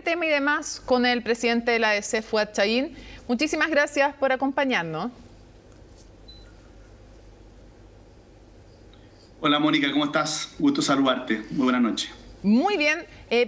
tema y demás con el presidente de la ADC, Fuad Chahín. Muchísimas gracias por acompañarnos. Hola Mónica, ¿cómo estás? Gusto saludarte. Muy buenas noches. Muy bien.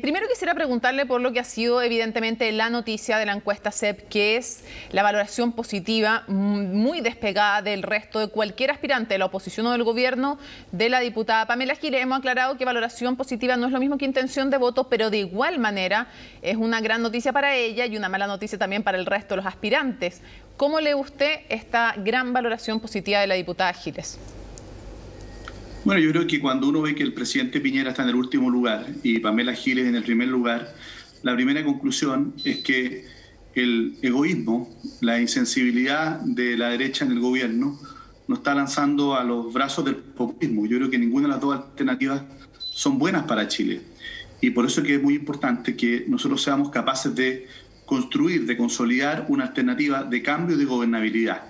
Primero quisiera preguntarle por lo que ha sido evidentemente la noticia de la encuesta CEP, que es la valoración positiva muy despegada del resto de cualquier aspirante de la oposición o del gobierno de la diputada Pamela Giles. Hemos aclarado que valoración positiva no es lo mismo que intención de voto, pero de igual manera es una gran noticia para ella y una mala noticia también para el resto de los aspirantes. ¿Cómo lee usted esta gran valoración positiva de la diputada Giles? Bueno, yo creo que cuando uno ve que el presidente Piñera está en el último lugar y Pamela Giles en el primer lugar, la primera conclusión es que el egoísmo, la insensibilidad de la derecha en el gobierno nos está lanzando a los brazos del populismo. Yo creo que ninguna de las dos alternativas son buenas para Chile. Y por eso es que es muy importante que nosotros seamos capaces de construir, de consolidar una alternativa de cambio y de gobernabilidad.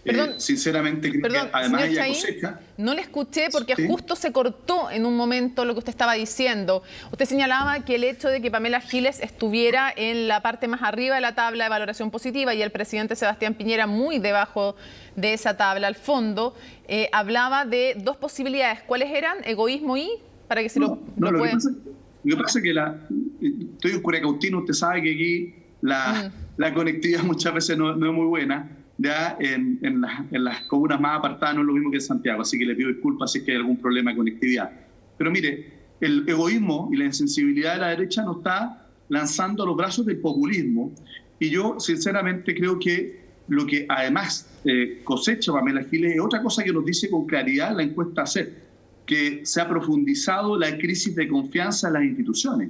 Perdón, sinceramente creo que además señor ella Chahín, cosecha. no le escuché porque ¿Sí? Justo se cortó en un momento lo que usted estaba diciendo. Usted señalaba que el hecho de que Pamela Giles estuviera en la parte más arriba de la tabla de valoración positiva y el presidente Sebastián Piñera muy debajo de esa tabla al fondo, hablaba de dos posibilidades. ¿Cuáles eran? ¿Egoísmo y? Para que se lo pueda... Lo que pasa es que estoy en Curacautino, usted sabe que aquí la conectividad muchas veces no es muy buena. Ya en las comunas más apartadas no es lo mismo que en Santiago, así que le pido disculpas si es que hay algún problema de conectividad. Pero mire, el egoísmo y la insensibilidad de la derecha nos está lanzando a los brazos del populismo, y yo sinceramente creo que lo que además cosecha Pamela Giles es otra cosa que nos dice con claridad la encuesta CEP, que se ha profundizado la crisis de confianza en las instituciones,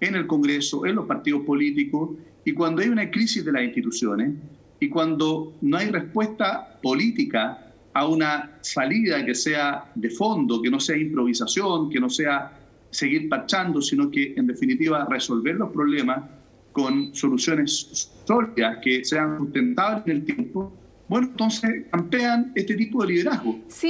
en el Congreso, en los partidos políticos, y cuando hay una crisis de las instituciones, y cuando no hay respuesta política a una salida que sea de fondo, que no sea improvisación, que no sea seguir parchando, sino que en definitiva resolver los problemas con soluciones sólidas que sean sustentables en el tiempo, bueno, entonces campean este tipo de liderazgo. Sí.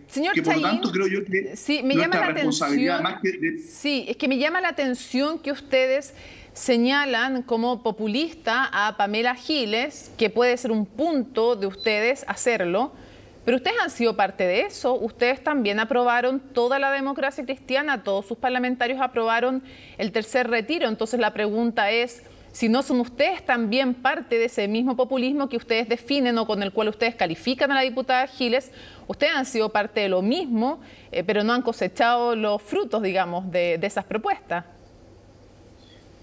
Señor que por lo Chahín, tanto creo yo que sí, me llama la responsabilidad atención, más que... Sí, es que me llama la atención que ustedes señalan como populista a Pamela Giles, que puede ser un punto de ustedes hacerlo, pero ustedes han sido parte de eso. Ustedes también aprobaron toda la democracia cristiana, todos sus parlamentarios aprobaron el tercer retiro. Entonces la pregunta es, si no son ustedes también parte de ese mismo populismo que ustedes definen o con el cual ustedes califican a la diputada Giles, ustedes han sido parte de lo mismo, pero no han cosechado los frutos, digamos, de esas propuestas.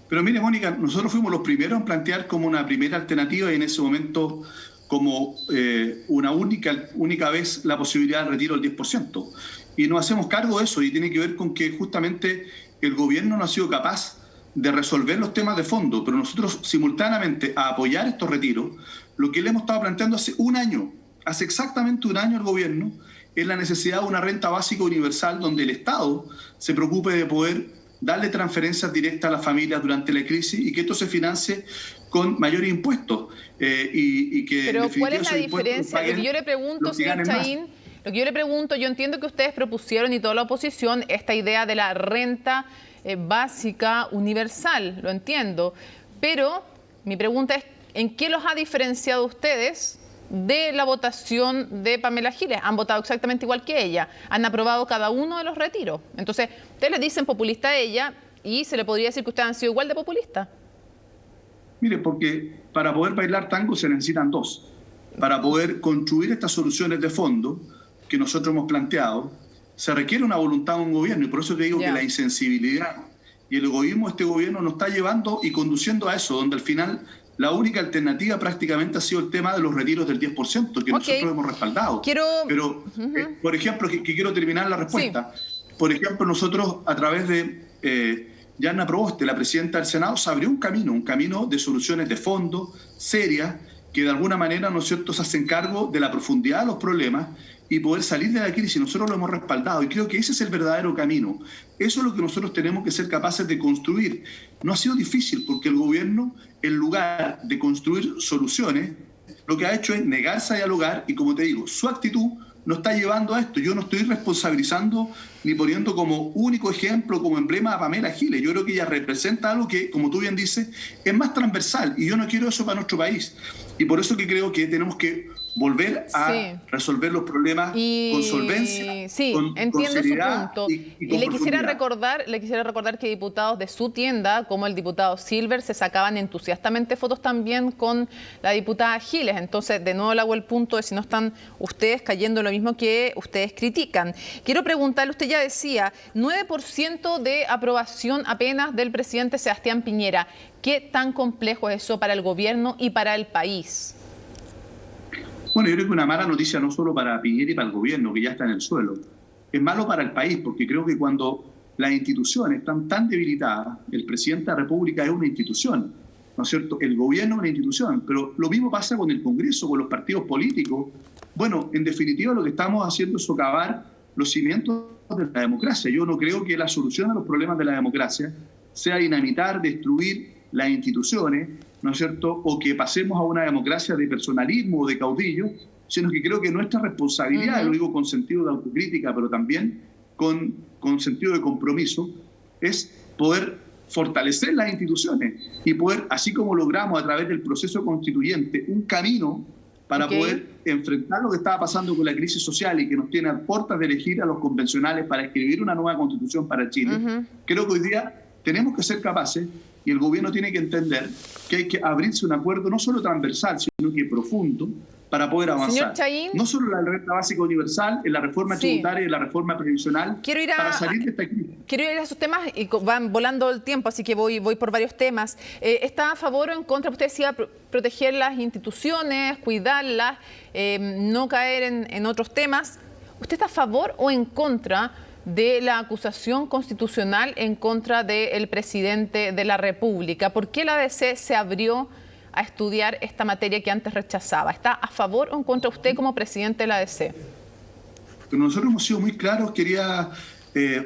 Pero mire, Mónica, nosotros fuimos los primeros en plantear como una primera alternativa y en ese momento como una única vez la posibilidad de retiro del 10%. Y nos hacemos cargo de eso, y tiene que ver con que justamente el gobierno no ha sido capaz de resolver los temas de fondo, pero nosotros simultáneamente a apoyar estos retiros, lo que le hemos estado planteando hace exactamente un año al gobierno, es la necesidad de una renta básica universal donde el Estado se preocupe de poder darle transferencias directas a las familias durante la crisis y que esto se financie con mayores impuestos. Pero ¿cuál es la diferencia? Lo que yo le pregunto, señor Chahín, yo entiendo que ustedes propusieron y toda la oposición esta idea de la renta básica universal, lo entiendo, pero mi pregunta es, ¿en qué los ha diferenciado ustedes de la votación de Pamela Giles? Han votado exactamente igual que ella, han aprobado cada uno de los retiros. Entonces, ustedes le dicen populista a ella y se le podría decir que ustedes han sido igual de populistas. Mire, porque para poder bailar tango se necesitan dos. Para poder construir estas soluciones de fondo que nosotros hemos planteado, se requiere una voluntad de un gobierno, y por eso te digo que la insensibilidad y el egoísmo de este gobierno nos está llevando y conduciendo a eso, donde al final la única alternativa prácticamente ha sido el tema de los retiros del 10%, que nosotros hemos respaldado. Pero, por ejemplo, que quiero terminar la respuesta. Sí. Por ejemplo, nosotros a través de Yana Proboste, la presidenta del Senado, se abrió un camino de soluciones de fondo, serias, que de alguna manera, ¿no es cierto?, se hacen cargo de la profundidad de los problemas y poder salir de la crisis. Nosotros lo hemos respaldado y creo que ese es el verdadero camino. Eso es lo que nosotros tenemos que ser capaces de construir. No ha sido difícil porque el gobierno, en lugar de construir soluciones, lo que ha hecho es negarse a dialogar y, como te digo, su actitud nos está llevando a esto. Yo no estoy responsabilizando ni poniendo como único ejemplo, como emblema a Pamela Giles. Yo creo que ella representa algo que, como tú bien dices, es más transversal, y yo no quiero eso para nuestro país. Y por eso que creo que tenemos que volver a resolver los problemas con solvencia, entiendo con seriedad su punto. Y le quisiera recordar que diputados de su tienda, como el diputado Silver, se sacaban entusiastamente fotos también con la diputada Giles. Entonces, de nuevo le hago el punto de si no están ustedes cayendo en lo mismo que ustedes critican. Quiero preguntarle, usted ya decía, 9% de aprobación apenas del presidente Sebastián Piñera. ¿Qué tan complejo es eso para el gobierno y para el país? Bueno, yo creo que una mala noticia no solo para Piñera y para el gobierno, que ya está en el suelo. Es malo para el país, porque creo que cuando las instituciones están tan debilitadas, el presidente de la República es una institución, ¿no es cierto? El gobierno es una institución, pero lo mismo pasa con el Congreso, con los partidos políticos. Bueno, en definitiva lo que estamos haciendo es socavar los cimientos de la democracia. Yo no creo que la solución a los problemas de la democracia sea dinamitar, destruir las instituciones, ¿no es cierto?, o que pasemos a una democracia de personalismo o de caudillo, sino que creo que nuestra responsabilidad, lo digo con sentido de autocrítica, pero también con sentido de compromiso, es poder fortalecer las instituciones y poder, así como logramos a través del proceso constituyente un camino para poder enfrentar lo que estaba pasando con la crisis social y que nos tiene a puertas de elegir a los convencionales para escribir una nueva constitución para Chile, creo que hoy día tenemos que ser capaces, y el gobierno tiene que entender que hay que abrirse un acuerdo no solo transversal, sino que profundo, para poder avanzar. Señor Chayín, no solo en la renta básica universal, en la reforma tributaria y en la reforma previsional, para salir de esta crisis. Quiero ir a esos temas y van volando el tiempo, así que voy por varios temas. ¿Está a favor o en contra? Usted decía proteger las instituciones, cuidarlas, no caer en otros temas. ¿Usted está a favor o en contra de la acusación constitucional en contra del presidente de la República? ¿Por qué la ADC se abrió a estudiar esta materia que antes rechazaba? ¿Está a favor o en contra usted como presidente de la ADC? Pero nosotros hemos sido muy claros, querida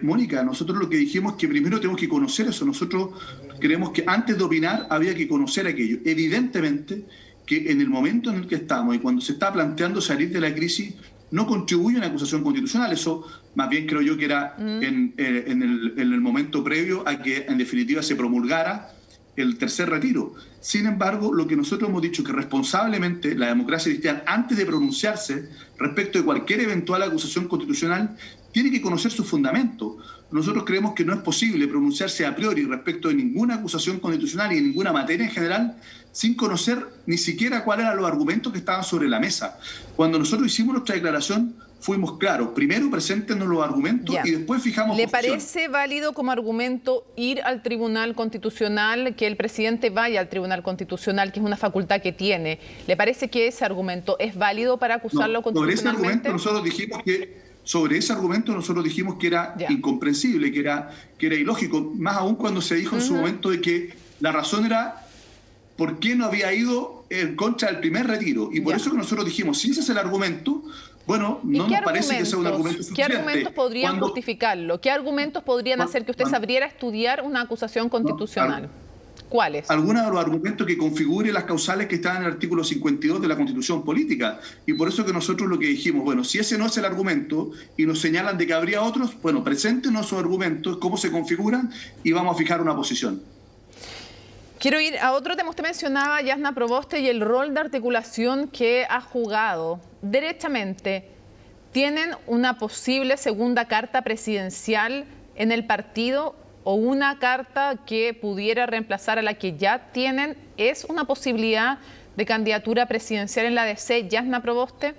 Mónica. Nosotros lo que dijimos es que primero tenemos que conocer eso. Nosotros creemos que antes de opinar había que conocer aquello. Evidentemente que en el momento en el que estamos y cuando se está planteando salir de la crisis, no contribuye a una acusación constitucional. Eso más bien creo yo que era en el momento previo a que en definitiva se promulgara el tercer retiro. Sin embargo, lo que nosotros hemos dicho que responsablemente la democracia cristiana, antes de pronunciarse respecto de cualquier eventual acusación constitucional, tiene que conocer sus fundamentos. Nosotros creemos que no es posible pronunciarse a priori respecto de ninguna acusación constitucional y de ninguna materia en general sin conocer ni siquiera cuáles eran los argumentos que estaban sobre la mesa. Cuando nosotros hicimos nuestra declaración, fuimos claros. Primero, preséntenos los argumentos y después fijamos ¿Le posición. parece válido como argumento ir al Tribunal Constitucional, que el presidente vaya al Tribunal Constitucional, que es una facultad que tiene? ¿Le parece que ese argumento es válido para acusarlo constitucionalmente? Sobre ese argumento nosotros dijimos que era incomprensible, que era ilógico, más aún cuando se dijo en su momento de que la razón era por qué no había ido en contra del primer retiro. Y por eso que nosotros dijimos, si ese es el argumento, bueno, no nos parece que sea un argumento suficiente. ¿Qué argumentos podrían justificarlo? ¿Qué argumentos podrían hacer que usted se abriera a estudiar una acusación constitucional? ¿Cuáles? Algunos de los argumentos que configuren las causales que están en el artículo 52 de la Constitución Política. Y por eso que nosotros lo que dijimos, bueno, si ese no es el argumento y nos señalan de que habría otros, bueno, preséntenos esos argumentos, cómo se configuran y vamos a fijar una posición. Quiero ir a otro tema. Usted mencionaba a Jasna Proboste y el rol de articulación que ha jugado. Derechamente, ¿tienen una posible segunda carta presidencial en el partido o una carta que pudiera reemplazar a la que ya tienen? ¿Es una posibilidad de candidatura presidencial en la ADC, Jasna Proboste?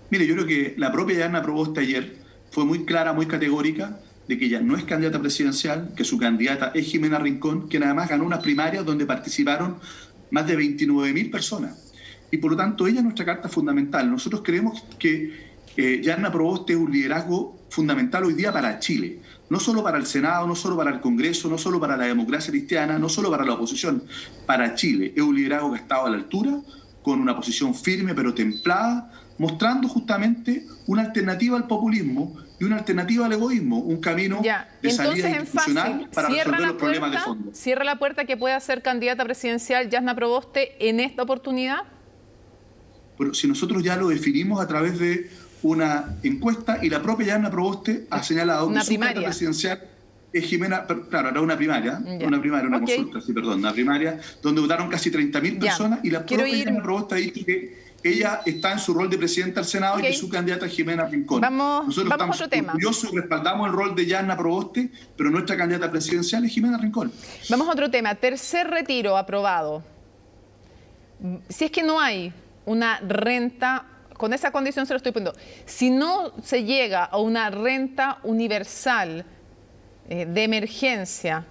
Mire, yo creo que la propia Jasna Proboste ayer fue muy clara, muy categórica, de que ella no es candidata presidencial, que su candidata es Jimena Rincón, que además ganó unas primarias donde participaron más de 29.000 personas. Y por lo tanto, ella es nuestra carta fundamental. Nosotros creemos que Jasna Proboste es un liderazgo fundamental hoy día para Chile. No solo para el Senado, no solo para el Congreso, no solo para la democracia cristiana, no solo para la oposición, para Chile. Es un liderazgo que ha estado a la altura, con una posición firme pero templada, mostrando justamente una alternativa al populismo y una alternativa al egoísmo, un camino de salida institucional para resolver los problemas de fondo. ¿Cierra la puerta que pueda ser candidata presidencial Jasna Proboste en esta oportunidad? Pero si nosotros ya lo definimos a través de una encuesta y la propia Yarna Proboste ha señalado que su candidata presidencial es Jimena, claro, era una primaria, una consulta, sí, perdón, una primaria, donde votaron casi 30.000 personas y la propia Yarna Proboste ha dicho que ella está en su rol de presidenta del Senado y que su candidata es Jimena Rincón. Nosotros estamos orgullosos y respaldamos el rol de Yarna Proboste, pero nuestra candidata presidencial es Jimena Rincón. Vamos a otro tema. Tercer retiro aprobado. Si es que no hay una renta, con esa condición se lo estoy poniendo, si no se llega a una renta universal de emergencia,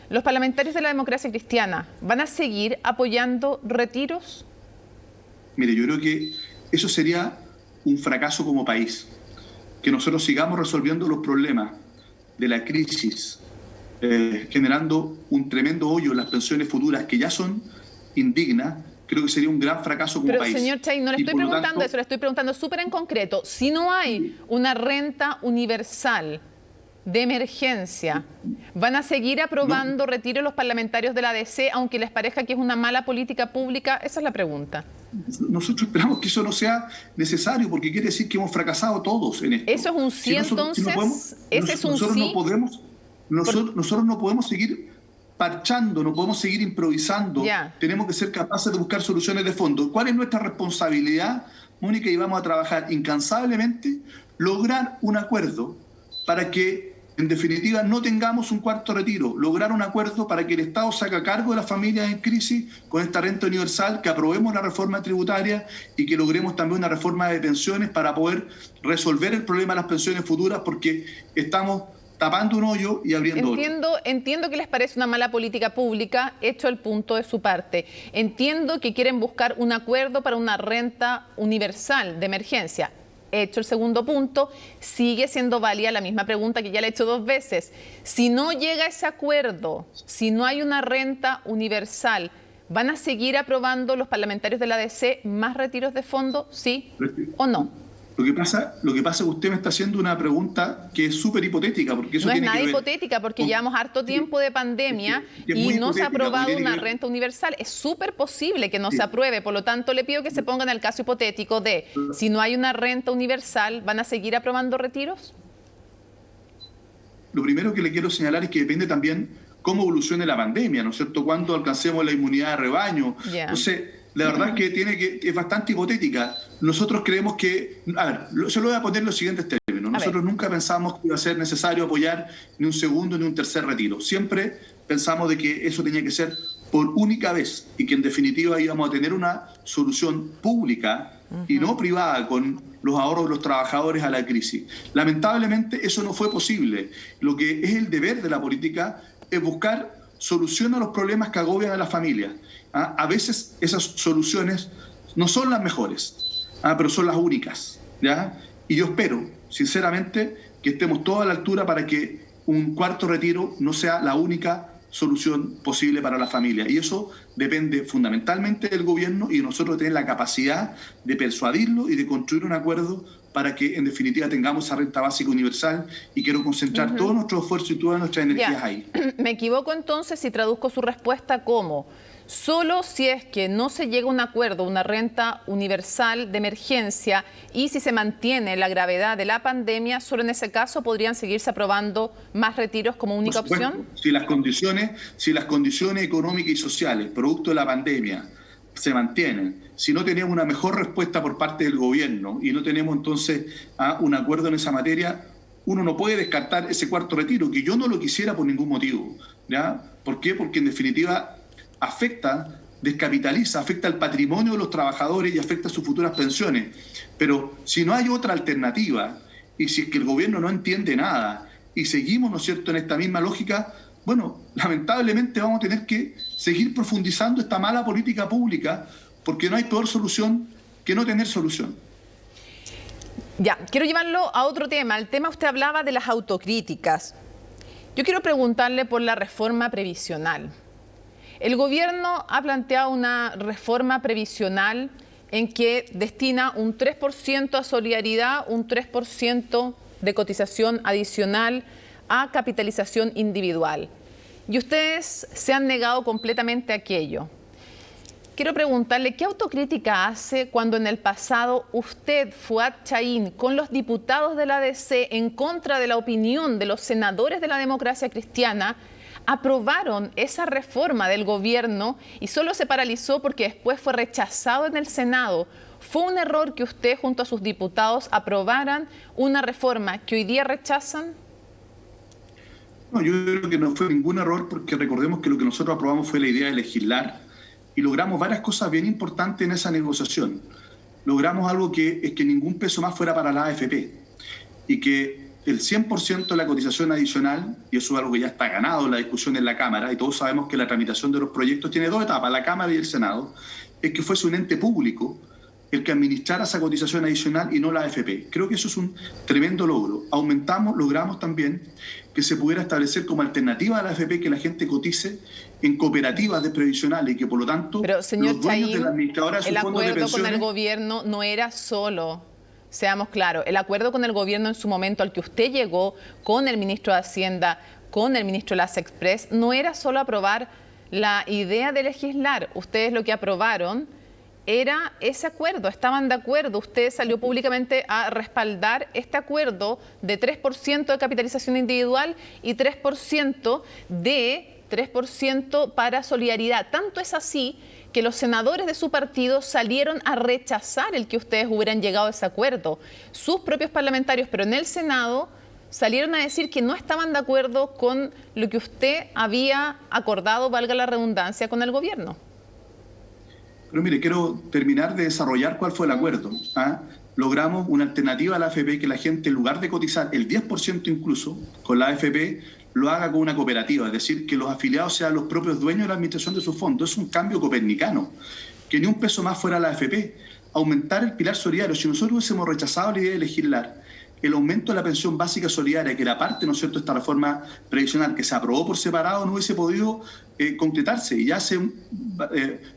¿los parlamentarios de la democracia cristiana van a seguir apoyando retiros? Mire, yo creo que eso sería un fracaso como país. Que nosotros sigamos resolviendo los problemas de la crisis, generando un tremendo hoyo en las pensiones futuras que ya son indignas, creo que sería un gran fracaso como país. Pero señor Chay, no le estoy preguntando eso, le estoy preguntando súper en concreto. Si no hay una renta universal de emergencia, ¿van a seguir aprobando retiros los parlamentarios de la DC, aunque les parezca que es una mala política pública? Esa es la pregunta. Nosotros esperamos que eso no sea necesario, porque quiere decir que hemos fracasado todos en esto. ¿Eso es un sí entonces? ¿Ese es un sí? Nosotros no podemos seguir parchando, no podemos seguir improvisando. Tenemos que ser capaces de buscar soluciones de fondo. ¿Cuál es nuestra responsabilidad, Mónica? Y vamos a trabajar incansablemente, lograr un acuerdo para que, en definitiva, no tengamos un cuarto retiro, lograr un acuerdo para que el Estado se haga cargo de las familias en crisis con esta renta universal, que aprobemos la reforma tributaria y que logremos también una reforma de pensiones para poder resolver el problema de las pensiones futuras, porque estamos tapando un hoyo y abriendo otro. Entiendo que les parece una mala política pública, hecho el punto de su parte. Entiendo que quieren buscar un acuerdo para una renta universal de emergencia. Hecho el segundo punto, sigue siendo válida la misma pregunta que ya le he hecho 2 veces. Si no llega a ese acuerdo, si no hay una renta universal, ¿van a seguir aprobando los parlamentarios de la DC más retiros de fondo, sí o no? Lo que pasa es que usted me está haciendo una pregunta que es súper hipotética. Porque eso no es nada hipotética, porque llevamos harto tiempo de pandemia y no se ha aprobado una renta universal. Es súper posible que no se apruebe. Por lo tanto, le pido que se pongan el caso hipotético de si no hay una renta universal, ¿van a seguir aprobando retiros? Lo primero que le quiero señalar es que depende también cómo evolucione la pandemia, ¿no es cierto? Cuándo alcancemos la inmunidad de rebaño. Entonces, la verdad es que es bastante hipotética. Nosotros creemos que... A ver, se lo voy a poner en los siguientes términos. Nosotros nunca pensamos que iba a ser necesario apoyar ni un segundo ni un tercer retiro. Siempre pensamos de que eso tenía que ser por única vez y que en definitiva íbamos a tener una solución pública y no privada con los ahorros de los trabajadores a la crisis. Lamentablemente eso no fue posible. Lo que es el deber de la política es buscar solución a los problemas que agobian a las familias. A veces esas soluciones no son las mejores, pero son las únicas, ¿ya? Y yo espero, sinceramente, que estemos todos a la altura para que un cuarto retiro no sea la única solución posible para la familia. Y eso depende fundamentalmente del gobierno y nosotros tenemos la capacidad de persuadirlo y de construir un acuerdo para que en definitiva tengamos esa renta básica universal, y quiero concentrar todo nuestro esfuerzo y todas nuestras energías ahí. Me equivoco entonces si traduzco su respuesta como: solo si es que no se llega a un acuerdo, una renta universal de emergencia, y si se mantiene la gravedad de la pandemia, solo en ese caso podrían seguirse aprobando más retiros como única opción. Si las condiciones económicas y sociales, producto de la pandemia, se mantienen, si no tenemos una mejor respuesta por parte del gobierno y no tenemos entonces un acuerdo en esa materia, uno no puede descartar ese cuarto retiro, que yo no lo quisiera por ningún motivo, ¿ya? ¿Por qué? Porque en definitiva descapitaliza, afecta el patrimonio de los trabajadores y afecta sus futuras pensiones. Pero si no hay otra alternativa y si es que el gobierno no entiende nada y seguimos, ¿no es cierto?, en esta misma lógica, bueno, lamentablemente vamos a tener que seguir profundizando esta mala política pública, porque no hay peor solución que no tener solución. Ya, quiero llevarlo a otro tema. El tema, usted hablaba de las autocríticas. Yo quiero preguntarle por la reforma previsional. El gobierno ha planteado una reforma previsional en que destina un 3% a solidaridad, un 3% de cotización adicional a capitalización individual. Y ustedes se han negado completamente a aquello. quiero preguntarle, ¿qué autocrítica hace cuando en el pasado usted, Fouad Chahine, con los diputados de la ADC en contra de la opinión de los senadores de la Democracia Cristiana, aprobaron esa reforma del gobierno y solo se paralizó porque después fue rechazado en el Senado? ¿Fue un error que usted junto a sus diputados aprobaran una reforma que hoy día rechazan? No, yo creo que no fue ningún error, porque recordemos que lo que nosotros aprobamos fue la idea de legislar y logramos varias cosas bien importantes en esa negociación. Logramos algo que es que ningún peso más fuera para la AFP y que el 100% de la cotización adicional, y eso es algo que ya está ganado en la discusión en la Cámara, y todos sabemos que la tramitación de los proyectos tiene dos etapas, la Cámara y el Senado, es que fuese un ente público el que administrara esa cotización adicional y no la AFP. Creo que eso es un tremendo logro. Logramos también que se pudiera establecer como alternativa a la AFP que la gente cotice en cooperativas de previsionales y que por lo tanto pero, señor los dueños Chahine, de la administradora de sus fondos de pensiones... El acuerdo con el gobierno no era solo, seamos claros, el acuerdo con el gobierno en su momento al que usted llegó con el ministro de Hacienda, con el ministro de las Express, no era solo aprobar la idea de legislar. Ustedes lo que aprobaron era ese acuerdo, estaban de acuerdo. Usted salió públicamente a respaldar este acuerdo de 3% de capitalización individual y 3% para solidaridad. Tanto es así que los senadores de su partido salieron a rechazar el que ustedes hubieran llegado a ese acuerdo. Sus propios parlamentarios, pero en el Senado, salieron a decir que no estaban de acuerdo con lo que usted había acordado, valga la redundancia, con el gobierno. Pero mire, quiero terminar de desarrollar cuál fue el acuerdo. Logramos una alternativa a la AFP que la gente, en lugar de cotizar el 10% incluso con la AFP, lo haga con una cooperativa, es decir, que los afiliados sean los propios dueños de la administración de sus fondos. Es un cambio copernicano, que ni un peso más fuera la AFP. Aumentar el pilar solidario. Si nosotros hubiésemos rechazado la idea de legislar el aumento de la pensión básica solidaria, que era parte, ¿no es cierto?, de esta reforma previsional que se aprobó por separado, no hubiese podido concretarse. Y ya hace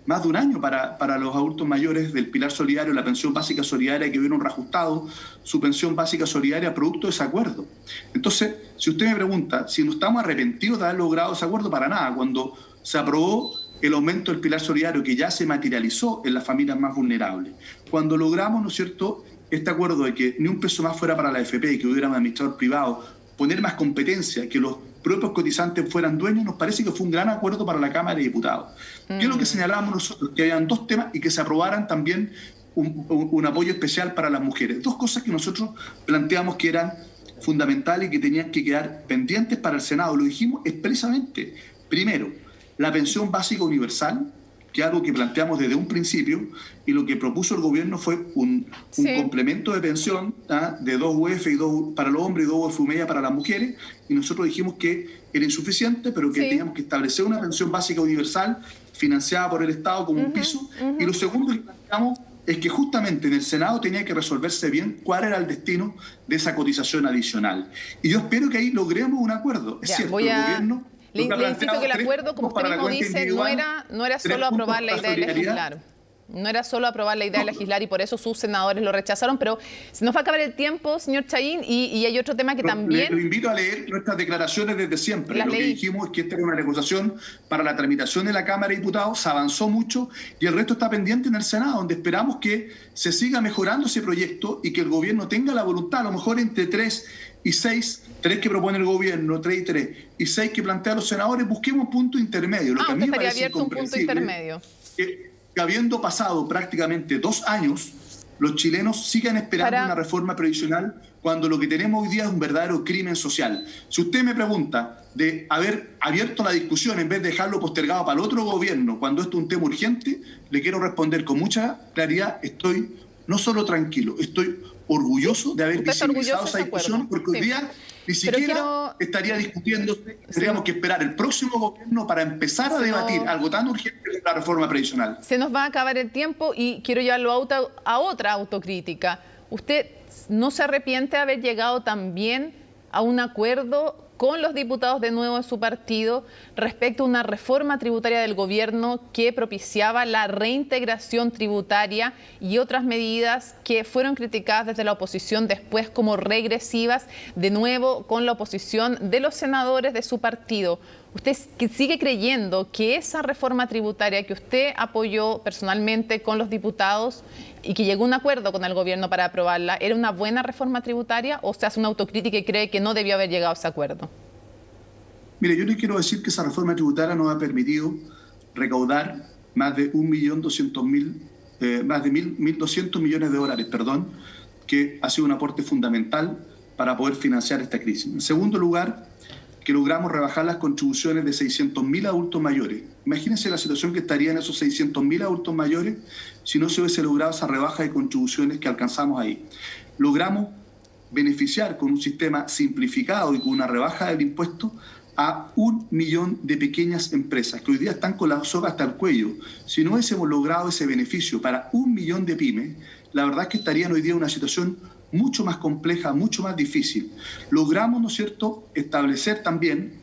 más de un año para los adultos mayores del pilar solidario, la pensión básica solidaria, que vieron reajustado su pensión básica solidaria producto de ese acuerdo. Entonces, si usted me pregunta si no estamos arrepentidos de haber logrado ese acuerdo, para nada. Cuando se aprobó el aumento del pilar solidario, que ya se materializó en las familias más vulnerables, cuando logramos, ¿no es cierto?, este acuerdo de que ni un peso más fuera para la AFP, que hubiera un administrador privado, poner más competencia, que los propios cotizantes fueran dueños, nos parece que fue un gran acuerdo para la Cámara de Diputados. ¿Qué es lo que señalábamos nosotros? Que habían dos temas y que se aprobaran también un apoyo especial para las mujeres. Dos cosas que nosotros planteamos que eran fundamentales y que tenían que quedar pendientes para el Senado. Lo dijimos expresamente. Primero, la pensión básica universal, que es algo que planteamos desde un principio, y lo que propuso el gobierno fue un complemento de pensión de 2 UF y 2 para los hombres y 2 UF y media para las mujeres, y nosotros dijimos que era insuficiente, pero que teníamos que establecer una pensión básica universal financiada por el Estado como un piso. Y lo segundo que planteamos es que justamente en el Senado tenía que resolverse bien cuál era el destino de esa cotización adicional. Y yo espero que ahí logremos un acuerdo. Es cierto, el gobierno... Le insisto que el acuerdo, como usted mismo dice, no era solo aprobar la idea de legislar. No era solo aprobar la idea de legislar y por eso sus senadores lo rechazaron, pero se nos va a acabar el tiempo, señor Chahine, y hay otro tema que también... Lo invito a leer nuestras declaraciones desde siempre. Lo que dijimos es que esta era una negociación para la tramitación de la Cámara de Diputados, se avanzó mucho y el resto está pendiente en el Senado, donde esperamos que se siga mejorando ese proyecto y que el gobierno tenga la voluntad, a lo mejor entre 3 y 6, 3 que propone el gobierno, 3 y 3, y 6 que plantean los senadores, busquemos un punto intermedio. Lo que a mí me parece abierto un punto intermedio. Que habiendo pasado prácticamente 2 años, los chilenos sigan esperando una reforma previsional cuando lo que tenemos hoy día es un verdadero crimen social. Si usted me pregunta de haber abierto la discusión en vez de dejarlo postergado para el otro gobierno cuando esto es un tema urgente, le quiero responder con mucha claridad, estoy no solo tranquilo, estoy orgulloso de haber visibilizado esa discusión, porque hoy día ni siquiera estaría discutiendo, tendríamos que esperar el próximo gobierno para empezar a debatir algo tan urgente como la reforma previsional. Se nos va a acabar el tiempo y quiero llevarlo a otra autocrítica. ¿Usted no se arrepiente de haber llegado también a un acuerdo con los diputados de nuevo en su partido respecto a una reforma tributaria del gobierno que propiciaba la reintegración tributaria y otras medidas que fueron criticadas desde la oposición después como regresivas, de nuevo con la oposición de los senadores de su partido? ¿Usted sigue creyendo que esa reforma tributaria que usted apoyó personalmente con los diputados y que llegó a un acuerdo con el gobierno para aprobarla, era una buena reforma tributaria, o se hace una autocrítica y cree que no debió haber llegado a ese acuerdo? Mire, yo le quiero decir que esa reforma tributaria nos ha permitido recaudar más de 1.200.000, más de 1.200 millones de dólares, que ha sido un aporte fundamental para poder financiar esta crisis. En segundo lugar, que logramos rebajar las contribuciones de 600.000 adultos mayores. Imagínense la situación que estarían esos 600.000 adultos mayores si no se hubiese logrado esa rebaja de contribuciones que alcanzamos ahí. Logramos beneficiar con un sistema simplificado y con una rebaja del impuesto a 1 millón de pequeñas empresas que hoy día están con la soga hasta el cuello. Si no hubiésemos logrado ese beneficio para 1 millón de pymes, la verdad es que estarían hoy día en una situación mucho más compleja, mucho más difícil. Logramos, ¿no es cierto?, establecer también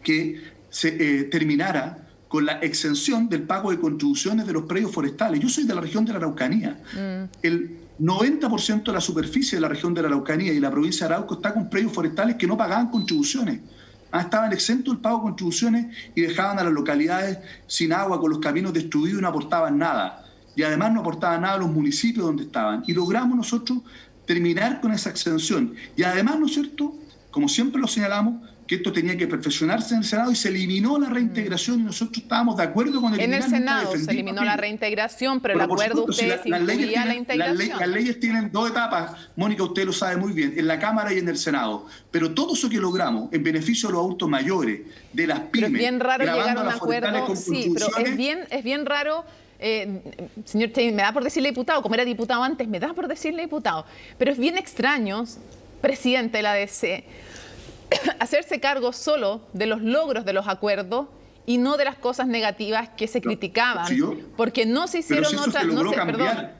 que se terminara con la exención del pago de contribuciones de los predios forestales. Yo soy de la región de la Araucanía. El 90% de la superficie de la región de la Araucanía y la provincia de Arauco está con predios forestales que no pagaban contribuciones. Estaban exentos del pago de contribuciones y dejaban a las localidades sin agua, con los caminos destruidos y no aportaban nada. Y además no aportaban nada a los municipios donde estaban. Y logramos nosotros terminar con esa exención. Y además, ¿no es cierto?, como siempre lo señalamos, que esto tenía que perfeccionarse en el Senado y se eliminó la reintegración y nosotros estábamos de acuerdo con el En el Senado se eliminó la reintegración, pero el acuerdo ustedes incluía la integración. Las leyes tienen 2 etapas, Mónica, usted lo sabe muy bien, en la Cámara y en el Senado. Pero todo eso que logramos en beneficio de los adultos mayores, de las pymes, pero es bien raro llegar a un acuerdo, sí, pero es bien raro. Señor Chayín, me da por decirle diputado, como era diputado antes, me da por decirle diputado, pero es bien extraño, presidente de la ADC, hacerse cargo solo de los logros de los acuerdos y no de las cosas negativas que se criticaban, porque no se hicieron otras,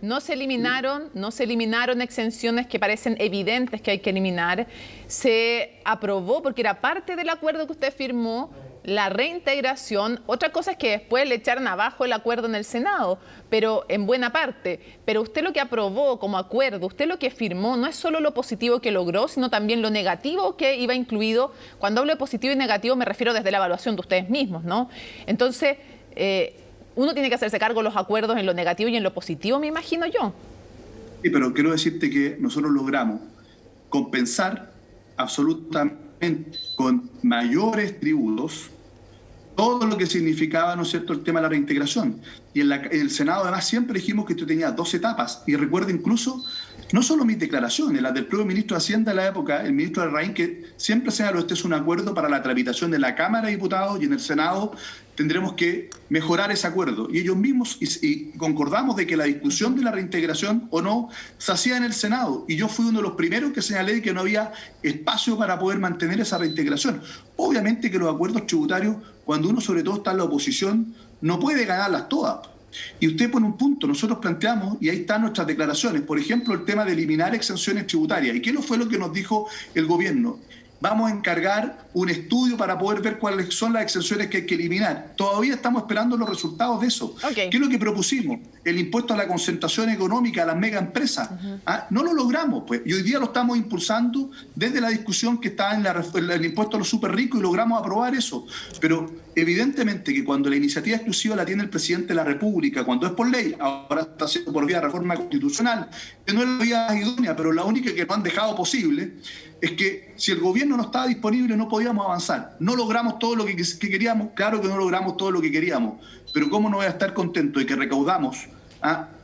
no se eliminaron exenciones que parecen evidentes que hay que eliminar, se aprobó, porque era parte del acuerdo que usted firmó, la reintegración. Otra cosa es que después le echaron abajo el acuerdo en el Senado, pero en buena parte. Pero usted lo que aprobó como acuerdo, usted lo que firmó, no es solo lo positivo que logró, sino también lo negativo que iba incluido. Cuando hablo de positivo y negativo me refiero desde la evaluación de ustedes mismos, ¿no? Entonces, uno tiene que hacerse cargo de los acuerdos en lo negativo y en lo positivo, me imagino yo. Sí, pero quiero decirte que nosotros logramos compensar absolutamente con mayores tributos todo lo que significaba, ¿no es cierto?, el tema de la reintegración. Y en el Senado además siempre dijimos que esto tenía 2 etapas. Y recuerdo incluso, no solo mis declaraciones, las del propio ministro de Hacienda de la época, el ministro Larraín, que siempre señaló, este es un acuerdo para la tramitación de la Cámara de Diputados y en el Senado tendremos que mejorar ese acuerdo. Y ellos mismos y concordamos de que la discusión de la reintegración o no se hacía en el Senado. Y yo fui uno de los primeros que señalé que no había espacio para poder mantener esa reintegración. Obviamente que los acuerdos tributarios, cuando uno sobre todo está en la oposición, no puede ganarlas todas. Y usted pone un punto, nosotros planteamos, y ahí están nuestras declaraciones, por ejemplo, el tema de eliminar exenciones tributarias. ¿Y qué no fue lo que nos dijo el gobierno? Vamos a encargar un estudio para poder ver cuáles son las exenciones que hay que eliminar. Todavía estamos esperando los resultados de eso. ¿Qué es lo que propusimos? El impuesto a la concentración económica, a las mega empresas. No lo logramos, pues. Y hoy día lo estamos impulsando desde la discusión que está en el impuesto a los súper ricos y logramos aprobar eso. Pero evidentemente que cuando la iniciativa exclusiva la tiene el presidente de la República, cuando es por ley, ahora está haciendo por vía de reforma constitucional, que no es la vía idónea, pero la única que no han dejado posible, es que si el gobierno no estaba disponible no podíamos avanzar. No logramos todo lo que queríamos, claro que no logramos todo lo que queríamos, pero ¿cómo no voy a estar contento de que recaudamos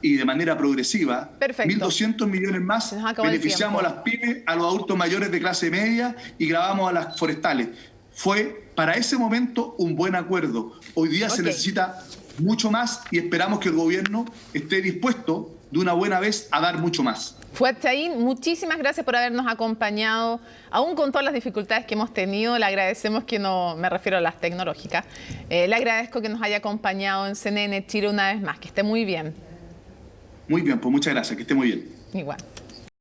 y de manera progresiva 1.200 millones más, beneficiamos a las pymes, a los adultos mayores de clase media y grabamos a las forestales? Fue para ese momento un buen acuerdo. Hoy día se necesita mucho más y esperamos que el gobierno esté dispuesto de una buena vez a dar mucho más. Fuad Chayín, muchísimas gracias por habernos acompañado, aún con todas las dificultades que hemos tenido. Le agradecemos que no, me refiero a las tecnológicas, le agradezco que nos haya acompañado en CNN Chile una vez más. Que esté muy bien. Muy bien, pues muchas gracias, que esté muy bien. Igual.